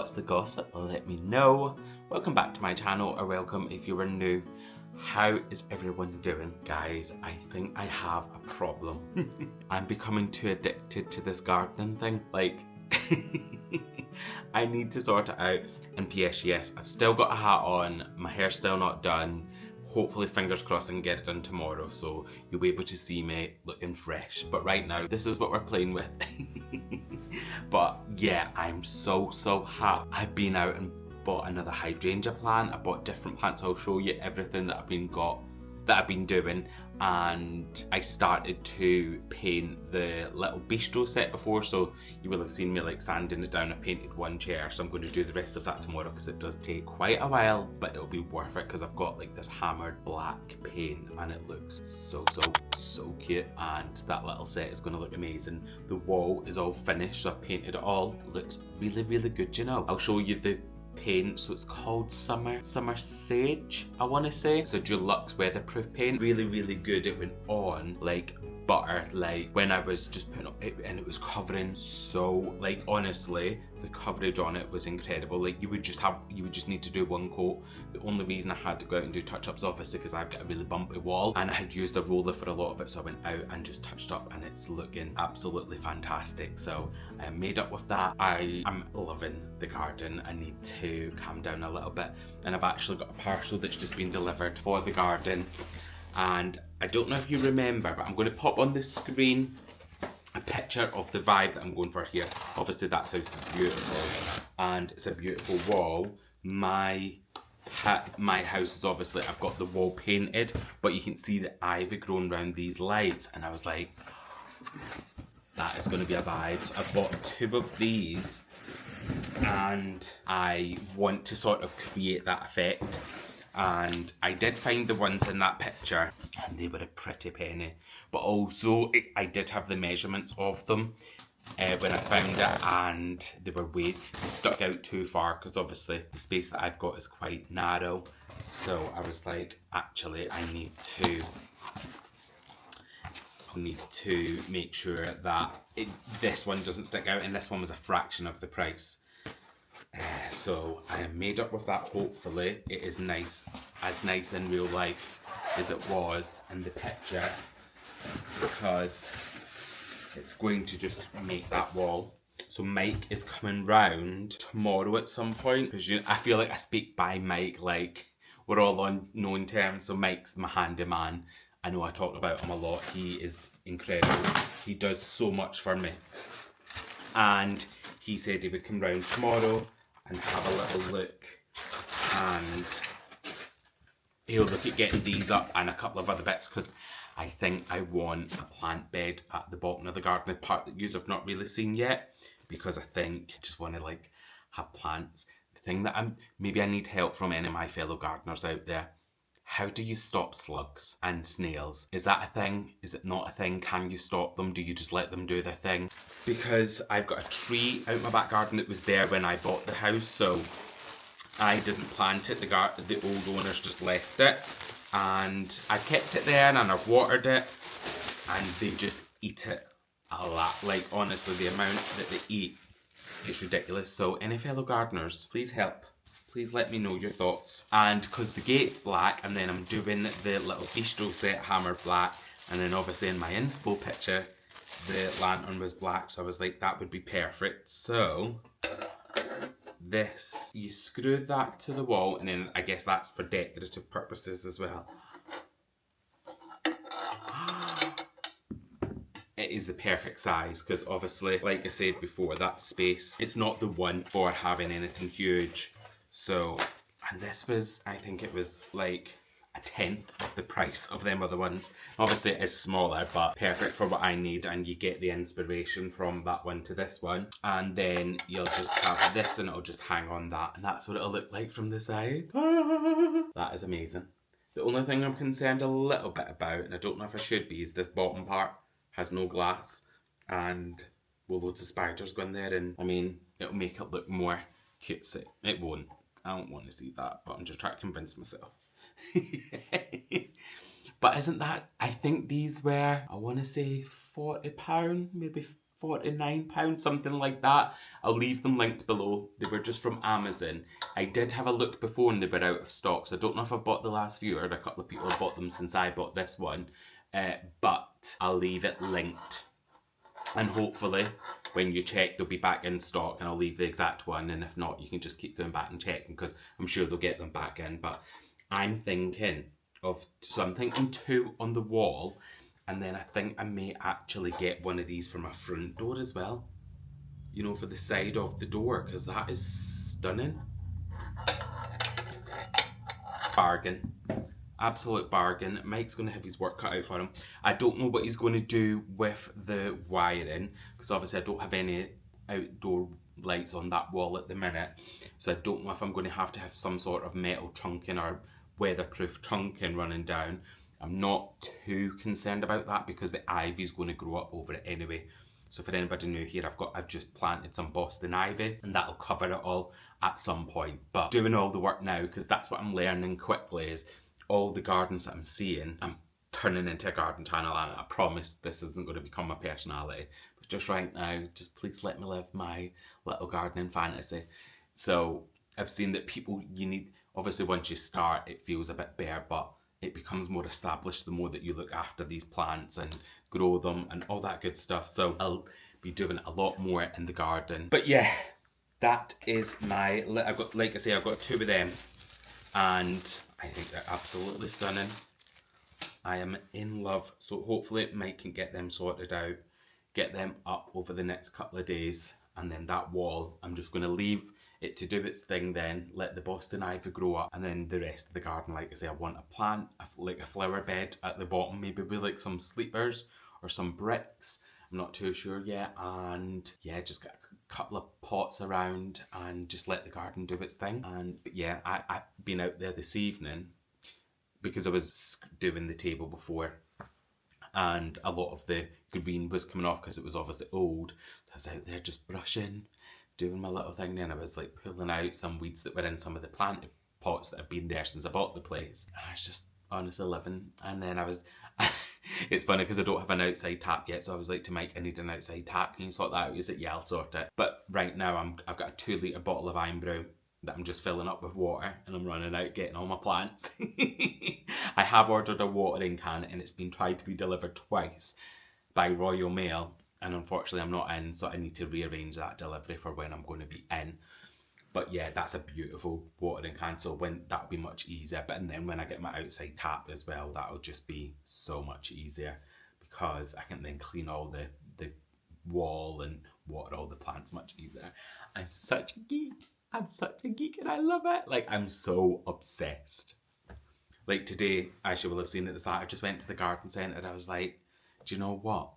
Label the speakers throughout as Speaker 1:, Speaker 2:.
Speaker 1: what's the gossip? Let me know. Welcome back to my channel, or welcome if you are new. How is everyone doing? Guys, I think I have a problem. I'm becoming too addicted to this gardening thing. Like, I need to sort it out. And P.S. yes, I've still got a hat on, my hair's still not done. Hopefully, fingers crossed, I can get it done tomorrow, so you'll be able to see me looking fresh. But right now, this is what we're playing with. But yeah, I'm so happy. I've been out and bought another hydrangea plant. I bought different plants. I'll show you everything that I've been doing. And I started to paint the little bistro set before, so you will have seen me like sanding it down. I painted one chair, so I'm going to do the rest of that tomorrow because it does take quite a while, but it'll be worth it because I've got like this hammered black paint and it looks so cute, and that little set is going to look amazing. The wall is all finished, so I've painted it all. It looks really good, you know. I'll show you the paint. So it's called Summer Sage, I want to say. It's a Deluxe weatherproof paint. Really good. It went on like butter, like when I was just putting it, and it was covering so, like, honestly the coverage on it was incredible. Like you would just need to do one coat. The only reason I had to go out and do touch-ups obviously because I've got a really bumpy wall, and I had used a roller for a lot of it, so I went out and just touched up, and it's looking absolutely fantastic. So I made up with that. I am loving the garden. I need to calm down a little bit, and I've actually got a parcel that's just been delivered for the garden. And I don't know if you remember, but I'm going to pop on the screen a picture of the vibe that I'm going for here. Obviously that house is beautiful and it's a beautiful wall. My house is obviously, I've got the wall painted, but you can see the ivy growing around these lights, and I was like, that is going to be a vibe. So I bought 2 of these and I want to sort of create that effect. And I did find the ones in that picture, and they were a pretty penny. But also, I did have the measurements of them when I found it, and they were stuck out too far, because obviously the space that I've got is quite narrow. So I was like, actually, I need to make sure that this one doesn't stick out, and this one was a fraction of the price. So I am made up with that. Hopefully it is as nice in real life as it was in the picture, because it's going to just make that wall. So Mike is coming round tomorrow at some point, because I feel like I speak by Mike, like we're all on known terms. So Mike's my handyman. I know I talk about him a lot. He is incredible. He does so much for me, and he said he would come round tomorrow and have a little look, and he'll look at getting these up and a couple of other bits, because I think I want a plant bed at the bottom of the garden, the part that you have not really seen yet, because I think I just want to like have plants. The thing that maybe I need help from any of my fellow gardeners out there. How do you stop slugs and snails? Is that a thing? Is it not a thing? Can you stop them? Do you just let them do their thing? Because I've got a tree out my back garden that was there when I bought the house, so I didn't plant it. The old owners just left it, and I kept it there and I've watered it, and they just eat it a lot. Like, honestly, the amount that they eat is ridiculous. So any fellow gardeners, please help. Please let me know your thoughts. And because the gate's black, and then I'm doing the little bistro set hammered black, and then obviously in my inspo picture the lantern was black, so I was like, that would be perfect. So this, you screw that to the wall, and then I guess that's for decorative purposes as well. It is the perfect size, because obviously, like I said before, that space, it's not the one for having anything huge. So, and this was, I think it was like a 1/10 of the price of them other ones. Obviously it is smaller, but perfect for what I need, and you get the inspiration from that one to this one. And then you'll just have this, and it'll just hang on that, and that's what it'll look like from the side. That is amazing. The only thing I'm concerned a little bit about, and I don't know if I should be, is this bottom part has no glass, and will loads of spiders go in there, and I mean, it'll make it look more cutesy. It won't. I don't want to see that, but I'm just trying to convince myself. But isn't that, I think these were, I want to say £40, maybe £49, something like that. I'll leave them linked below. They were just from Amazon. I did have a look before and they were out of stock, so I don't know if I've bought the last few or a couple of people have bought them since I bought this one. But I'll leave it linked. And hopefully, when you check, they'll be back in stock and I'll leave the exact one. And if not, you can just keep going back and checking because I'm sure they'll get them back in. But I'm thinking so I'm thinking 2 on the wall. And then I think I may actually get one of these for my front door as well. You know, for the side of the door, because that is stunning. Bargain. Absolute bargain. Mike's going to have his work cut out for him. I don't know what he's going to do with the wiring, because obviously I don't have any outdoor lights on that wall at the minute. So I don't know if I'm going to have some sort of metal trunking or weatherproof trunking running down. I'm not too concerned about that because the ivy's going to grow up over it anyway. So for anybody new here, I've just planted some Boston ivy and that'll cover it all at some point. But doing all the work now, because that's what I'm learning quickly, is all the gardens that I'm seeing, I'm turning into a garden channel, and I promise this isn't going to become my personality. But just right now, just please let me live my little gardening fantasy. So I've seen that obviously once you start, it feels a bit bare, but it becomes more established the more that you look after these plants and grow them and all that good stuff. So I'll be doing a lot more in the garden. But yeah, that is I've got 2 of them and I think they're absolutely stunning. I am in love. So hopefully Mike can get them sorted out, get them up over the next couple of days. And then that wall, I'm just going to leave it to do its thing then, let the Boston ivy grow up, and then the rest of the garden, like I say, I want a plant, like a flower bed at the bottom, maybe with like some sleepers or some bricks, I'm not too sure yet, and yeah, just get a couple of pots around and just let the garden do its thing. But yeah, I've been out there this evening because I was doing the table before and a lot of the green was coming off because it was obviously old, so I was out there just brushing, doing my little thing. Then I was like pulling out some weeds that were in some of the planted pots that have been there since I bought the place. I was just honestly living. And then it's funny because I don't have an outside tap yet, so I was like to Mike, I need an outside tap, can you sort that out? He's like, yeah, I'll sort it. But right now I've got a 2 litre bottle of Iron Brew that I'm just filling up with water and I'm running out getting all my plants. I have ordered a watering can and it's been tried to be delivered twice by Royal Mail. And unfortunately I'm not in, so I need to rearrange that delivery for when I'm going to be in. But yeah, that's a beautiful watering can, so that'll be much easier. And then when I get my outside tap as well, that'll just be so much easier because I can then clean all the wall and water all the plants much easier. I'm such a geek. And I love it. Like, I'm so obsessed. Like today, as you will have seen at the start, I just went to the garden centre and I was like, do you know what?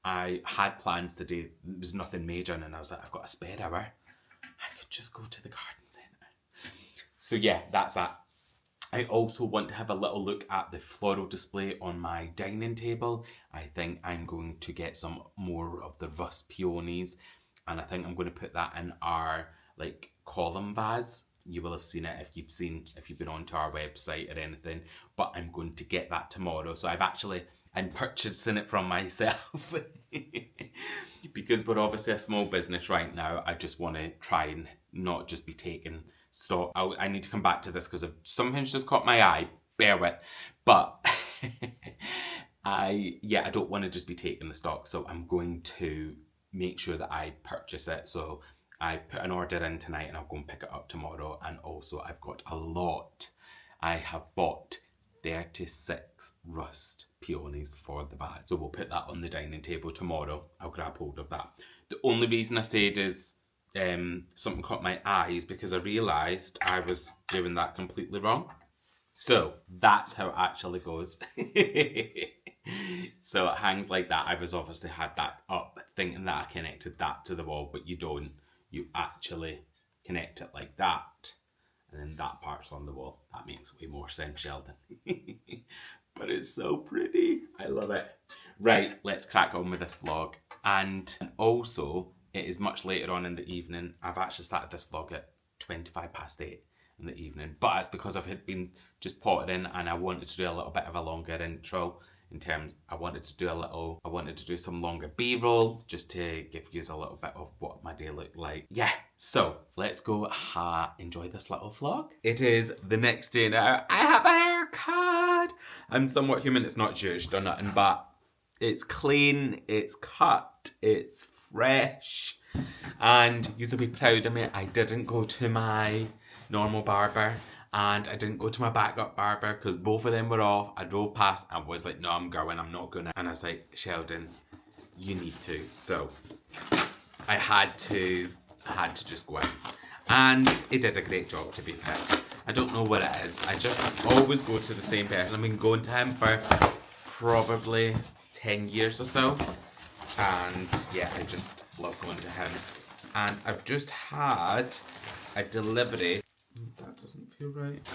Speaker 1: I had plans today, there was nothing major, and I was like, I've got a spare hour, I could just go to the garden centre. So yeah, that's that. I also want to have a little look at the floral display on my dining table. I think I'm going to get some more of the rust peonies, and I think I'm going to put that in our like column vase. You will have seen it if you've been onto our website or anything, but I'm going to get that tomorrow. So I'm purchasing it from myself because we're obviously a small business right now. I just want to try and not just be taking stock. I need to come back to this because something's just caught my eye, bear with, but I don't want to just be taking the stock, so I'm going to make sure that I purchase it. So I've put an order in tonight and I'll go and pick it up tomorrow. And also I've got a lot. I have bought 36 rust peonies for the vase. So we'll put that on the dining table tomorrow. I'll grab hold of that. The only reason I said is something caught my eye is because I realised I was doing that completely wrong. So that's how it actually goes. So it hangs like that. I was obviously had that up thinking that I connected that to the wall, but you don't. You actually connect it like that, and then that part's on the wall. That makes way more sense, Sheldon. But it's so pretty. I love it. Right, let's crack on with this vlog. And also, it is much later on in the evening. I've actually started this vlog at 8:25 in the evening, but it's because I've been just potted in and I wanted to do a little bit of a longer intro in terms, I wanted to do some longer B-roll just to give you a little bit of what my day looked like. Yeah, so let's go enjoy this little vlog. It is the next day now. I have a haircut. I'm somewhat human, it's not judged or nothing, but it's clean, it's cut, it's fresh, and you'll be proud of me. I didn't go to my normal barber and I didn't go to my backup barber because both of them were off. I drove past and was like, no, I'm going, I'm not gonna. And I was like, Sheldon, you need to. So I had to just go in. And it did a great job, to be fair. I don't know what it is. I just always go to the same person. I've been going to him for probably 10 years or so. And yeah, I just love going to him. And I've just had a delivery. That doesn't feel right.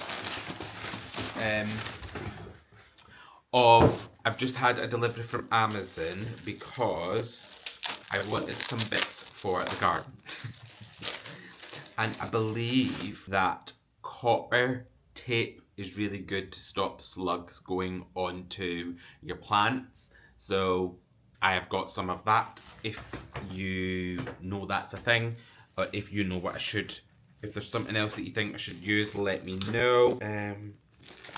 Speaker 1: I've just had a delivery from Amazon because I wanted some bits for the garden. And I believe that copper tape is really good to stop slugs going onto your plants. So I have got some of that. If you know that's a thing, or if you know what I should, if there's something else that you think I should use, let me know. And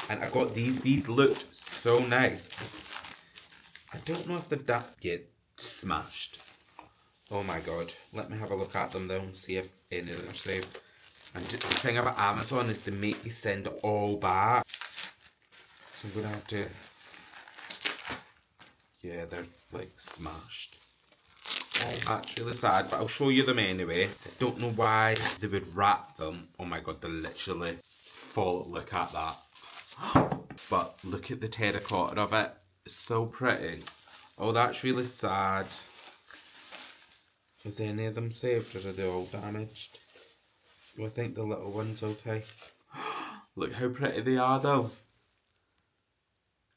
Speaker 1: I got these. These looked so nice. I don't know if they're that yet smashed. Oh my god. Let me have a look at them though and see if any of them are saved. And the thing about Amazon is they make you send it all back. So I'm gonna have to... Yeah, they're like smashed. Oh, that's really sad, but I'll show you them anyway. I don't know why they would wrap them. Oh my god, they're literally full. Look at that. But look at the terracotta of it. It's so pretty. Oh, that's really sad. Is any of them saved or are they all damaged? Do I think the little one's okay? Look how pretty they are though.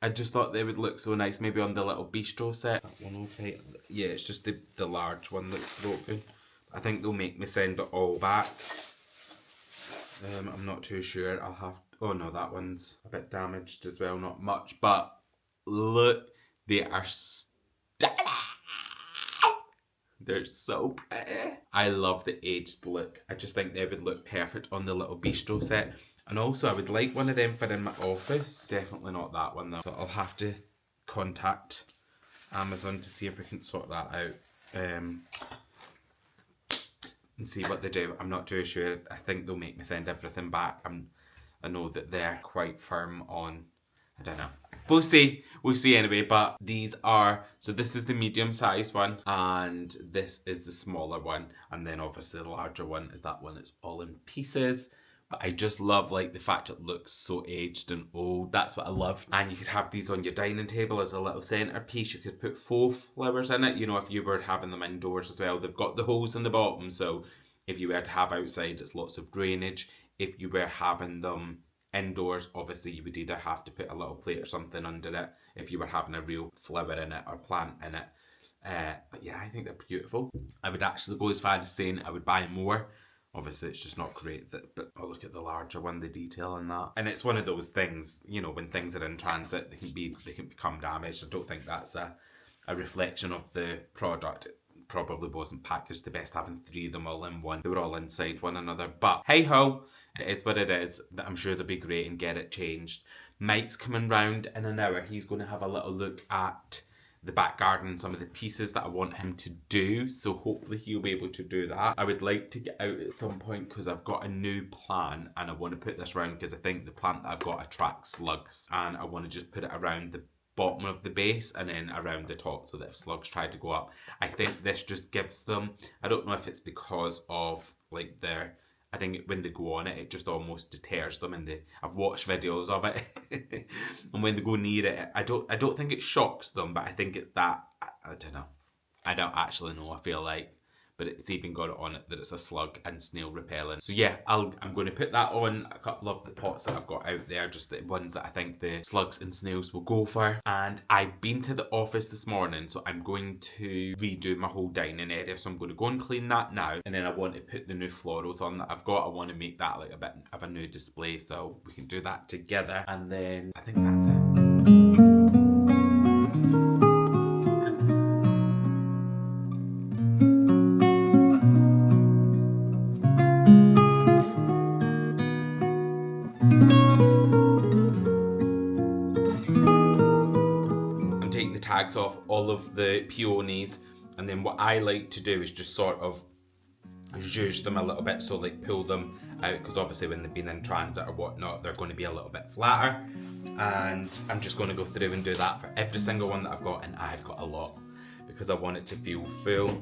Speaker 1: I just thought they would look so nice maybe on the little bistro set. That one okay. Yeah, it's just the large one that's broken. I think they'll make me send it all back. I'm not too sure. I'll have... Oh no, that one's a bit damaged as well. Not much, but look. They are stunning. They're so pretty. I love the aged look. I just think they would look perfect on the little bistro set. And also I would like one of them for in my office. Definitely not that one though. So I'll have to contact Amazon to see if we can sort that out. And see what they do. I'm not too sure. I think they'll make me send everything back. I know that they're quite firm on... I don't know. We'll see. We'll see anyway, but these are... So this is the medium-sized one, and this is the smaller one. And then obviously the larger one is that one that's all in pieces. But I just love like the fact it looks so aged and old. That's what I love. And you could have these on your dining table as a little centerpiece. You could put faux flowers in it. You know, if you were having them indoors as well. They've got the holes in the bottom. So if you were to have outside, it's lots of drainage. If you were having them indoors, obviously you would either have to put a little plate or something under it if you were having a real flower in it or plant in it. But yeah, I think they're beautiful. I would actually go as far as saying I would buy more. Obviously it's just not great, but oh, look at the larger one, the detail on that. And it's one of those things, you know, when things are in transit, they can become damaged. I don't think that's a reflection of the product. It probably wasn't packaged the best having three of them all in one. They were all inside one another, but hey ho, it is what it is. I'm sure they'll be great and get it changed. Mike's coming round in an hour. He's going to have a little look at the back garden, some of the pieces that I want him to do, so hopefully he'll be able to do that. I would like to get out at some point because I've got a new plant and I want to put this around because I think the plant that I've got attracts slugs, and I want to just put it around the bottom of the base and then around the top so that if slugs try to go up, I think this just gives them, I don't know if it's because of like I think when they go on it, it just almost deters them, and I've watched videos of it, and when they go near it, I don't think it shocks them, but I think it's that, I don't know. I don't actually know, I feel like, but it's even got it on it that it's a slug and snail repellent. So yeah, I'm going to put that on a couple of the pots that I've got out there, just the ones that I think the slugs and snails will go for. And I've been to the office this morning, so I'm going to redo my whole dining area. So I'm going to go and clean that now. And then I want to put the new florals on that I've got. I want to make that like a bit of a new display, so we can do that together. And then I think that's it. bags off all of the peonies, and then what I like to do is just sort of zhuzh them a little bit, so like pull them out, because obviously when they've been in transit or whatnot, they're going to be a little bit flatter, and I'm just going to go through and do that for every single one that I've got, and I've got a lot because I want it to feel full.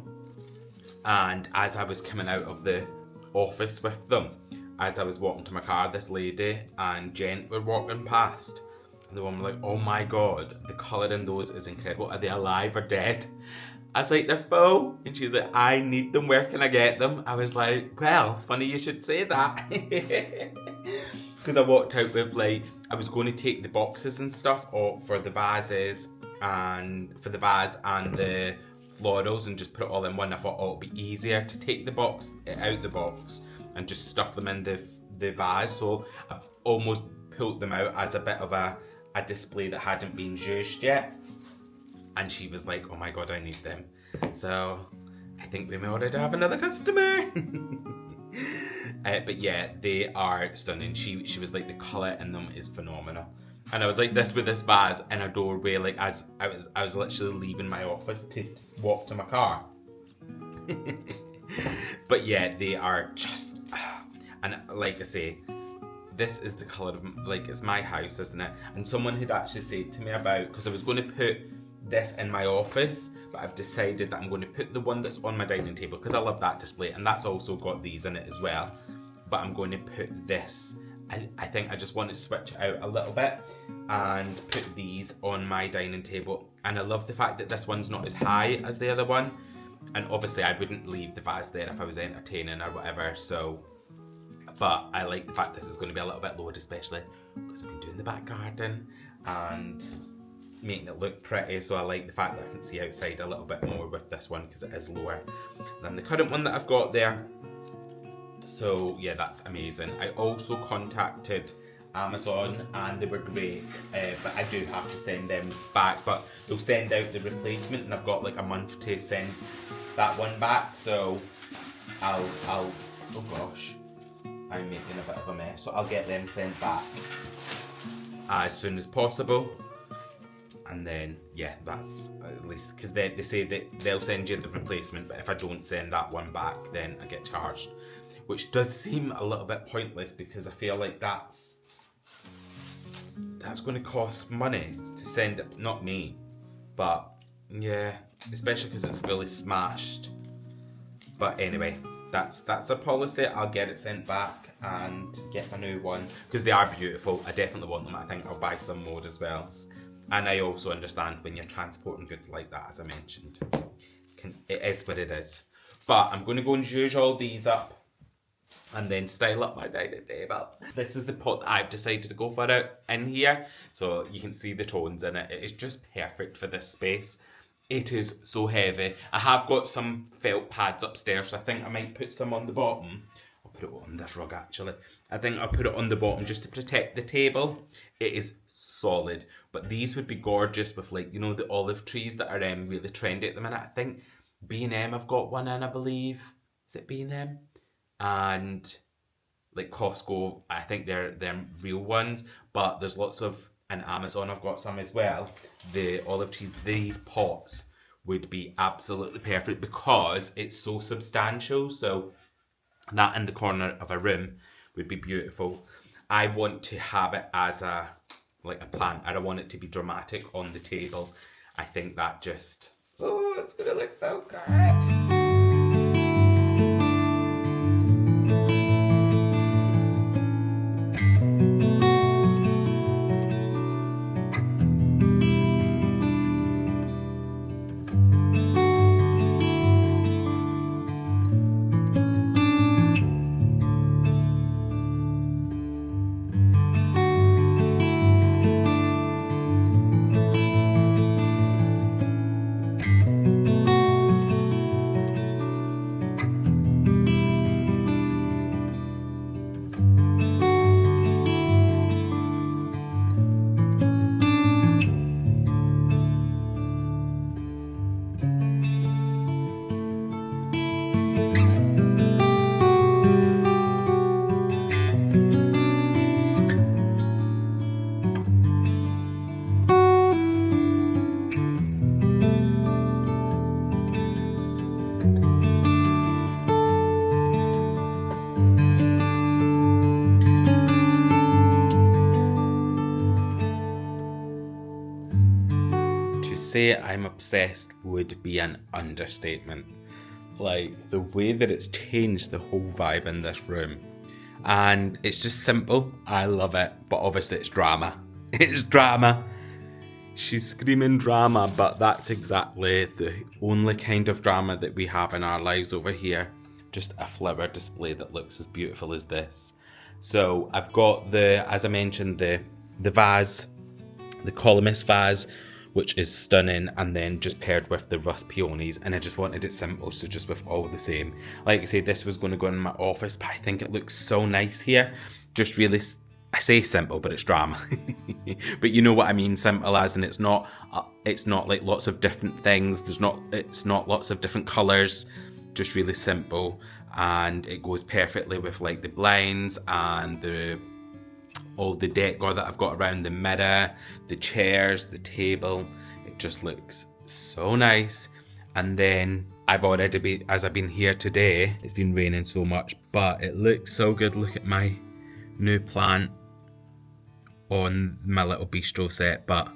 Speaker 1: And as I was coming out of the office with them, as I was walking to my car, this lady and gent were walking past, and the woman was like, oh my god, the colour in those is incredible, are they alive or dead? I was like, they're full. And she's like, I need them, where can I get them? I was like, well, funny you should say that. Because I walked out with like, I was going to take the boxes and stuff off for the vases and for the vase and the florals and just put it all in one. I thought, oh, it'll be easier to take the box out the box and just stuff them in the vase. So I almost pulled them out as a bit of a display that hadn't been zhuzhed yet. And she was like, oh my god, I need them. So I think we may already have another customer. But yeah, they are stunning. She was like, the colour in them is phenomenal. And I was like this with this vase in a doorway, like as I was literally leaving my office to walk to my car. But yeah, they are just, and like I say, this is the colour of, like, it's my house, isn't it? And someone had actually said to me about, because I was going to put this in my office, but I've decided that I'm going to put the one that's on my dining table, because I love that display, and that's also got these in it as well. But I'm going to put this, I think I just want to switch it out a little bit and put these on my dining table. And I love the fact that this one's not as high as the other one, and obviously I wouldn't leave the vase there if I was entertaining or whatever, so, but I like the fact this is going to be a little bit lower, especially because I've been doing the back garden and making it look pretty, so I like the fact that I can see outside a little bit more with this one because it is lower than the current one that I've got there. So yeah, that's amazing. I also contacted Amazon and they were great, but I do have to send them back, but they'll send out the replacement and I've got like a month to send that one back, so I'll oh gosh, I'm making a bit of a mess, so I'll get them sent back as soon as possible. And then, yeah, that's at least, because they say that they'll send you the replacement, but if I don't send that one back, then I get charged. Which does seem a little bit pointless, because I feel like that's going to cost money to send it, not me. But, yeah, especially because it's fully smashed. But anyway, that's the policy. I'll get it sent back and get a new one, because they are beautiful. I definitely want them. I think I'll buy some more as well. And I also understand when you're transporting goods like that, as I mentioned. It is what it is. But I'm going to go and zhuzh all these up and then style up my dining table. This is the pot that I've decided to go for out in here. So you can see the tones in it. It is just perfect for this space. It is so heavy. I have got some felt pads upstairs, so I think I might put some on the bottom. I'll put it on this rug actually. I think I'll put it on the bottom just to protect the table. It is solid, but these would be gorgeous with, like, you know, the olive trees that are really trendy at the minute. I think B&M have got one in, I believe. Is it B&M? And like Costco, I think they're real ones, but there's lots of, and Amazon I've got some as well. The olive trees, these pots would be absolutely perfect because it's so substantial. So that in the corner of a room would be beautiful. I want to have it as a plant. I don't want it to be dramatic on the table. I think that just, oh, it's gonna look so good. say I'm obsessed would be an understatement. Like, the way that it's changed the whole vibe in this room. And it's just simple. I love it. But obviously it's drama. It's drama. She's screaming drama, but that's exactly the only kind of drama that we have in our lives over here. Just a flower display that looks as beautiful as this. So I've got as I mentioned, the vase, the columnist vase, which is stunning, and then just paired with the rust peonies, and I just wanted it simple, so just with all the same. Like I say, this was going to go in my office, but I think it looks so nice here. Just really, I say simple, but it's drama. But you know what I mean, simple as in it's not like lots of different things. It's not lots of different colours. Just really simple, and it goes perfectly with like the blinds and all the decor that I've got around the mirror, the chairs, the table. It just looks so nice. And then I've been here today, it's been raining so much, but it looks so good. Look at my new plant on my little bistro set, but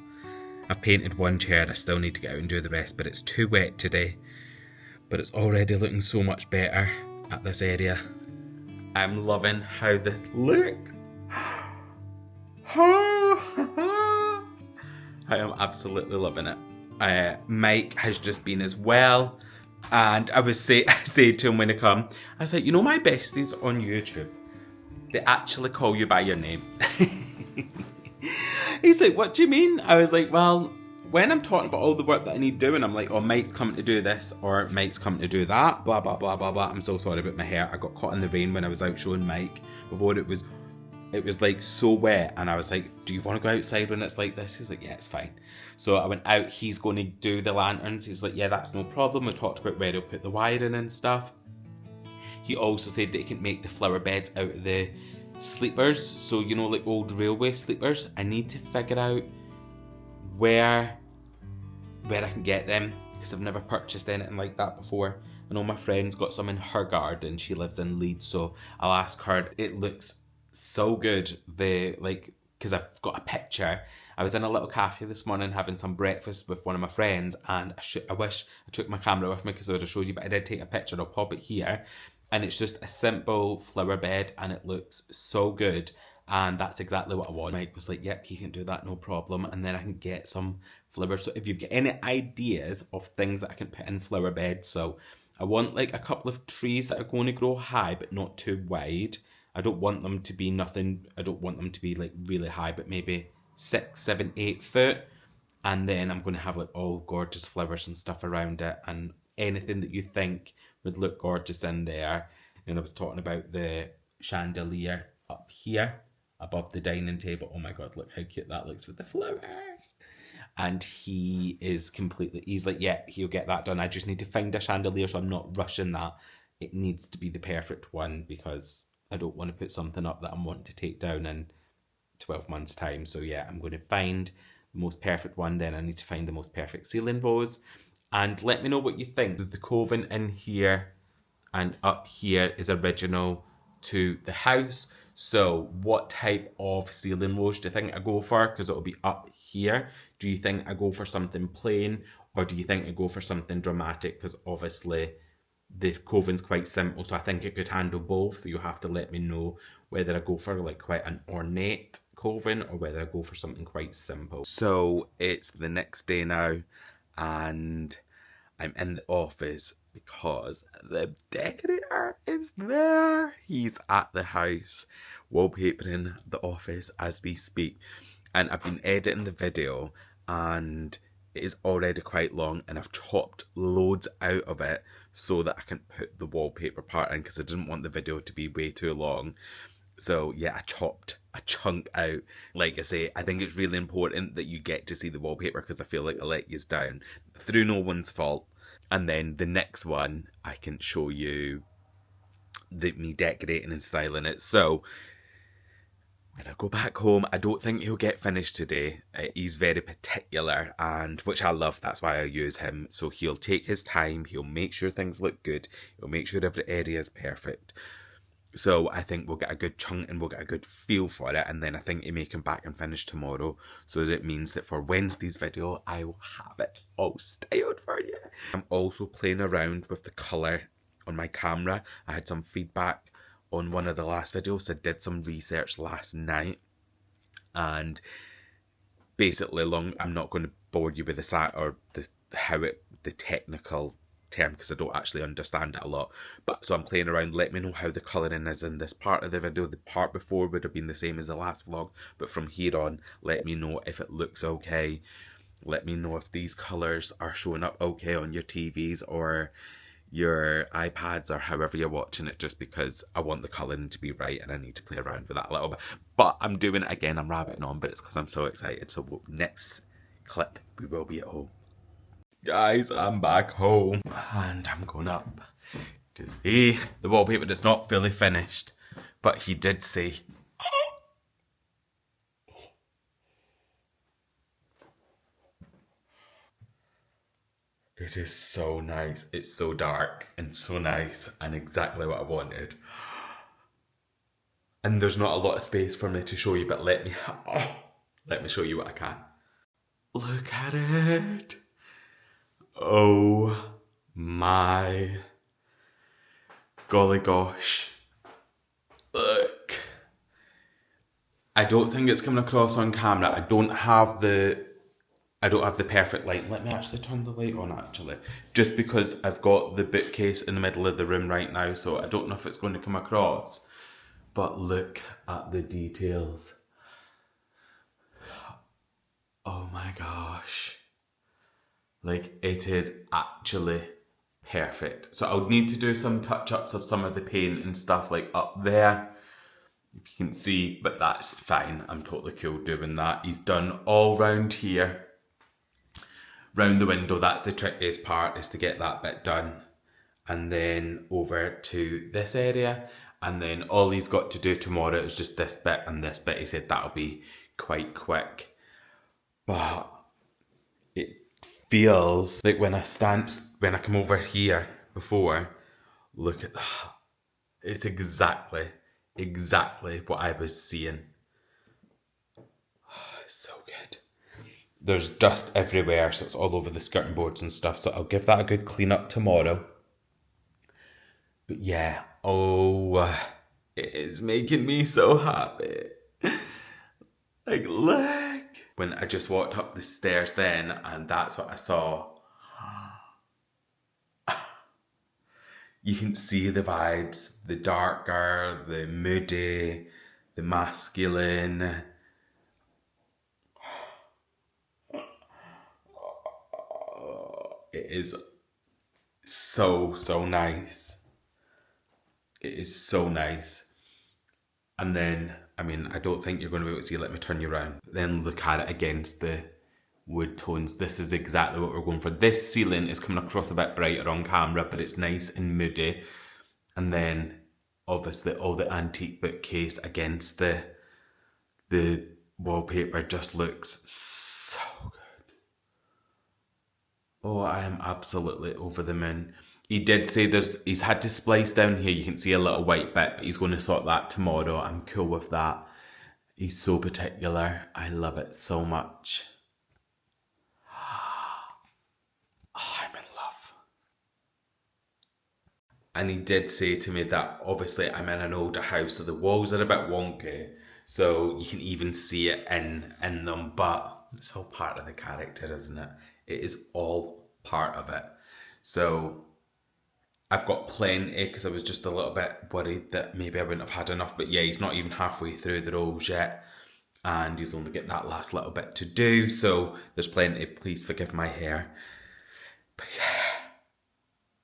Speaker 1: I've painted one chair. I still need to get out and do the rest, but it's too wet today. But it's already looking so much better at this area. I'm loving how they look. I am absolutely loving it. Mike has just been as well, and I said to him when I come, I was like, you know, my besties on YouTube, they actually call you by your name. He's like, what do you mean? I was like, well, when I'm talking about all the work that I need doing, I'm like, oh, Mike's coming to do this, or Mike's coming to do that, blah, blah, blah, blah, blah. I'm so sorry about my hair. I got caught in the rain when I was out showing Mike before it was like so wet, and I was like, do you want to go outside when it's like this? He's like, yeah, it's fine. So I went out. He's going to do the lanterns. He's like, yeah, that's no problem. We talked about where he'll put the wiring and stuff. He also said that he can make the flower beds out of the sleepers, so you know, like old railway sleepers. I need to figure out where I can get them, because I've never purchased anything like that before. I know my friend's got some in her garden. She lives in Leeds, so I'll ask her. It looks so good, because I've got a picture. I was in a little cafe this morning having some breakfast with one of my friends, and I wish I took my camera with me because I would have showed you, but I did take a picture. I'll pop it here, and it's just a simple flower bed, and it looks so good, and that's exactly what I want. Mike was like, yep, you can do that, no problem, and then I can get some flowers. So if you've got any ideas of things that I can put in flower beds, so I want like a couple of trees that are going to grow high but not too wide. I don't want them to be like really high, but maybe 6, 7, 8 foot. And then I'm going to have like all gorgeous flowers and stuff around it, and anything that you think would look gorgeous in there. And I was talking about the chandelier up here above the dining table. Oh my God, look how cute that looks with the flowers. And he's like, yeah, he'll get that done. I just need to find a chandelier, so I'm not rushing that. It needs to be the perfect one, because I don't want to put something up that I'm wanting to take down in 12 months' time. So yeah, I'm going to find the most perfect one. Then I need to find the most perfect ceiling rose. And let me know what you think. The coving in here and up here is original to the house. So what type of ceiling rose do you think I go for? Because it'll be up here. Do you think I go for something plain, or do you think I go for something dramatic? Because obviously the coving's quite simple, so I think it could handle both. So you'll have to let me know whether I go for like quite an ornate coving or whether I go for something quite simple. So it's the next day now, and I'm in the office because the decorator is there. He's at the house wallpapering the office as we speak, and I've been editing the video, and it is already quite long, and I've chopped loads out of it so that I can put the wallpaper part in, because I didn't want the video to be way too long. So yeah, I chopped a chunk out. Like I say, I think it's really important that you get to see the wallpaper, because I feel like I let you down through no one's fault. And then the next one, I can show you me decorating and styling it. So when I go back home, I don't think he'll get finished today. He's very particular, and which I love. That's why I use him. So he'll take his time. He'll make sure things look good. He'll make sure every area is perfect. So I think we'll get a good chunk and we'll get a good feel for it. And then I think he may come back and finish tomorrow. So that it means that for Wednesday's video, I will have it all styled for you. I'm also playing around with the colour on my camera. I had some feedback on one of the last videos. I did some research last night. And basically, I'm not going to bore you with the technical term because I don't actually understand it a lot. But so I'm playing around. Let me know how the colouring is in this part of the video. The part before would have been the same as the last vlog, but from here on, let me know if it looks okay. Let me know if these colours are showing up okay on your TVs or your iPads or however you're watching it, just because I want the colouring to be right and I need to play around with that a little bit. But I'm doing it again, I'm rabbiting on, but it's because I'm so excited. So next clip, we will be at home. Guys, I'm back home and I'm going up to see the wallpaper that's not fully finished, but he did say it is so nice. It's so dark and so nice and exactly what I wanted. And there's not a lot of space for me to show you, but let me show you what I can. Look at it. Oh my golly gosh. Look. I don't think it's coming across on camera. I don't have the perfect light. Let me actually turn the light on actually. Just because I've got the bookcase in the middle of the room right now, so I don't know if it's going to come across. But look at the details. Oh my gosh. Like, it is actually perfect. So I'll need to do some touch-ups of some of the paint and stuff like up there, if you can see, but that's fine. I'm totally cool doing that. He's done all round here. Round the window, that's the trickiest part, is to get that bit done. And then over to this area. And then all he's got to do tomorrow is just this bit and this bit. He said that'll be quite quick. But it feels like when I come over here before, look at that. It's exactly what I was seeing. It's so good. There's dust everywhere, so it's all over the skirting boards and stuff. So I'll give that a good clean up tomorrow. But yeah, it is making me so happy. Like, look. When I just walked up the stairs then, and that's what I saw. You can see the vibes, the darker, the moody, the masculine. It is so nice. It is so nice. And then, I mean, I don't think you're going to be able to see, let me turn you around. Then look at it against the wood tones. This is exactly what we're going for. This ceiling is coming across a bit brighter on camera, but it's nice and moody. And then, obviously, all the antique bookcase against the wallpaper just looks so good. Oh, I am absolutely over the moon. He did say he's had to splice down here. You can see a little white bit, but he's going to sort that tomorrow. I'm cool with that. He's so particular. I love it so much. Oh, I'm in love. And he did say to me that obviously I'm in an older house, so the walls are a bit wonky. So you can even see it in them, but it's all part of the character, isn't it? It is all part of it. So I've got plenty because I was just a little bit worried that maybe I wouldn't have had enough. But yeah, he's not even halfway through the rolls yet. And he's only got that last little bit to do. So there's plenty. Please forgive my hair. But yeah.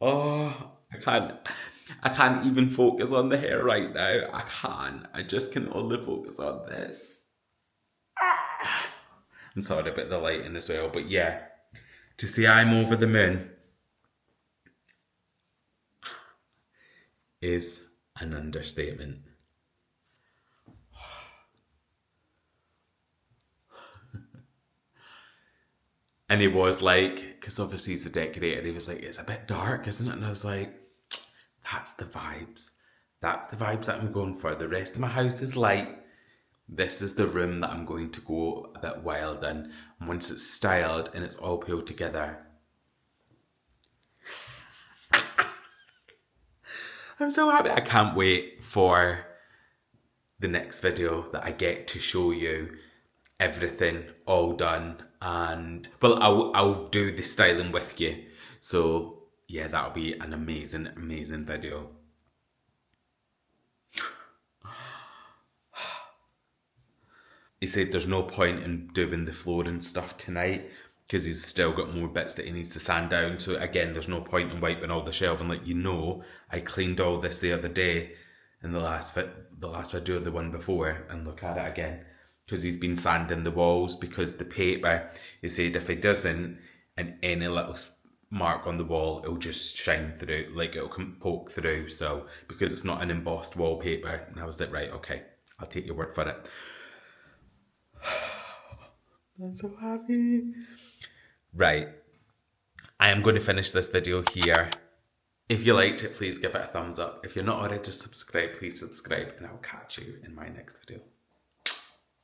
Speaker 1: Oh, I can't even focus on the hair right now. I can't. I just can only focus on this. I'm sorry about the lighting as well. But yeah, to see I'm over the moon is an understatement. And he was like, because obviously he's a decorator, he was like, it's a bit dark, isn't it? And I was like, that's the vibes. That's the vibes that I'm going for. The rest of my house is light. This is the room that I'm going to go a bit wild in. And once it's styled and it's all pulled together, I'm so happy. I can't wait for the next video that I get to show you everything all done. And well, I'll do the styling with you. So yeah, that'll be an amazing, amazing video. He said there's no point in doing the floor and stuff tonight because he's still got more bits that he needs to sand down. So again, there's no point in wiping all the shelving. Like, you know, I cleaned all this the other day in the last video, the one before, and look at it again because he's been sanding the walls because the paper, he said if he doesn't, and any little mark on the wall, it'll just shine through, like it'll poke through. So because it's not an embossed wallpaper, and I was like, right, okay, I'll take your word for it. I'm so happy. Right, I am going to finish this video here. If you liked it, please give it a thumbs up. If you're not already subscribed, please subscribe, and I'll catch you in my next video.